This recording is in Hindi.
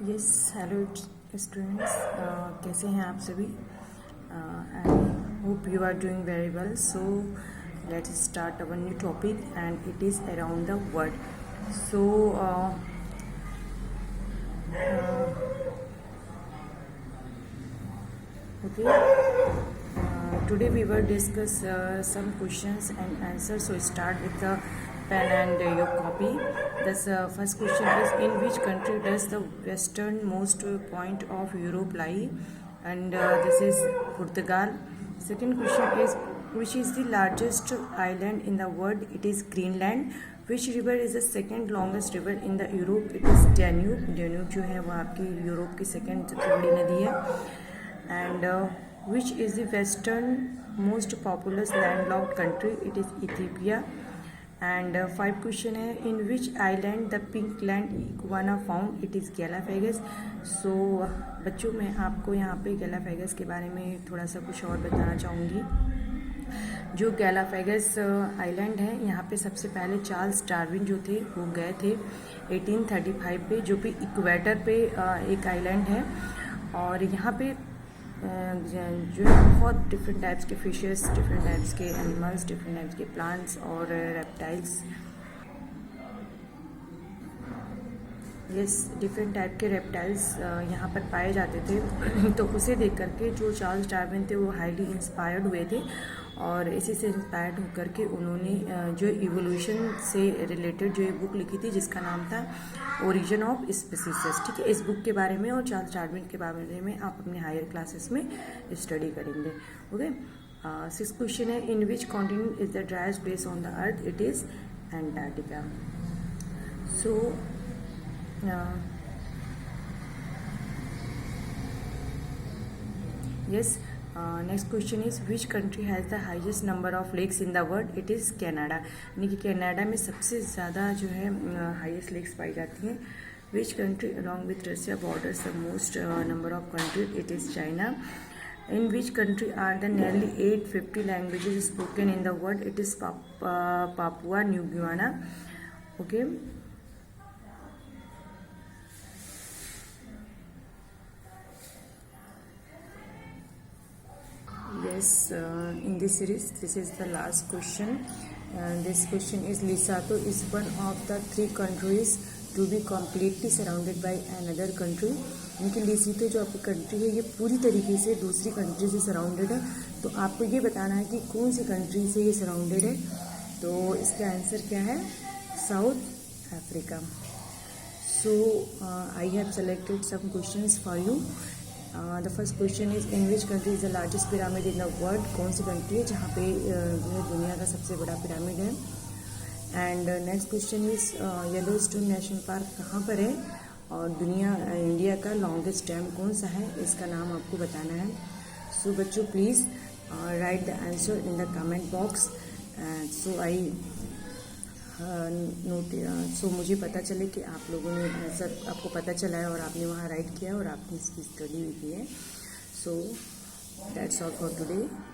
यस हेलो स्टूडेंट्स, कैसे हैं आप सभी? I hope you are doing very well. So let's start our new topic and it is around the word. So today we will discuss some questions and answers. So start with the pen and your copy. This first question is, in which country does the westernmost point of Europe lie? And this is Portugal. Second question is, which is the largest island in the world? It is Greenland. Which river is the second longest river in the Europe? It is Danube. Danube जो है वो आपकी यूरोप की सेकेंड सबसे बड़ी नदी है. And which is the western most populous landlocked country? It is Ethiopia. And five question है, in which island the pink land iguana found? It is Galapagos. So बच्चों, मैं आपको यहाँ पे गैलापैगस के बारे में थोड़ा सा कुछ और बताना चाहूँगी. जो गैलापैगस आइलैंड है, यहाँ पे सबसे पहले चार्ल्स डार्विन जो थे वो गए थे 1835 पे, जो भी इक्वेटर पे एक आइलैंड है. और यहाँ पे जो है बहुत डिफरेंट टाइप्स के फिशेस, डिफरेंट टाइप्स के एनिमल्स, डिफरेंट टाइप्स के प्लांट्स और रेप्टाइल्स, डिफरेंट टाइप के रेप्टाइल्स यहाँ पर पाए जाते थे. तो उसे देख करके जो चार्ल्स डार्विन थे वो हाईली इंस्पायर्ड हुए थे और इसी से इंस्पायर्ड होकर के उन्होंने जो इवोल्यूशन से रिलेटेड जो एक बुक लिखी थी जिसका नाम था ओरिजिन ऑफ स्पीसीज. ठीक है, इस बुक के बारे में और चार्ल्स डार्विन के बारे में आप अपने हायर क्लासेस में स्टडी करेंगे. ओके. सिक्स क्वेश्चन है, in which continent is the driest place on the earth? It is Antarctica. So yes. Next question is, which country has the highest number of lakes in the world? It is Canada. यानी कि कनाडा में सबसे ज़्यादा जो है हाइएस्ट लेक्स पाई जाती हैं. Which country along with Russia borders the most number of countries? It is China. In which country are the nearly 850 languages spoken in the world? It is Papua New Guinea. Okay. Yes, in this series, this is the last question. This question is, Lesotho is one of the three countries to be completely surrounded by another country. यानी लेसोथो जो आपकी कंट्री है ये पूरी तरीके से दूसरी कंट्री से सराउंडेड है. तो आपको ये बताना है कि कौन सी कंट्री से ये सराउंडेड है. तो इसका आंसर क्या है? South Africa. So I have selected some questions for you. The first question is, in which country is the largest pyramid in the world? कौन सी कंट्री है जहाँ पे जो है दुनिया का सबसे बड़ा पिरामिड है? And next question is, Yellowstone national park कहाँ पर है? और इंडिया का लॉन्गेस्ट डैम कौन सा है? इसका नाम आपको बताना है. सो बच्चों, please write the answer in the comment box. So I so मुझे पता चले कि आप लोगों ने आंसर आपको पता चला है और आपने वहाँ राइट किया और आपने इसकी स्टडी भी की है. So that's all for today.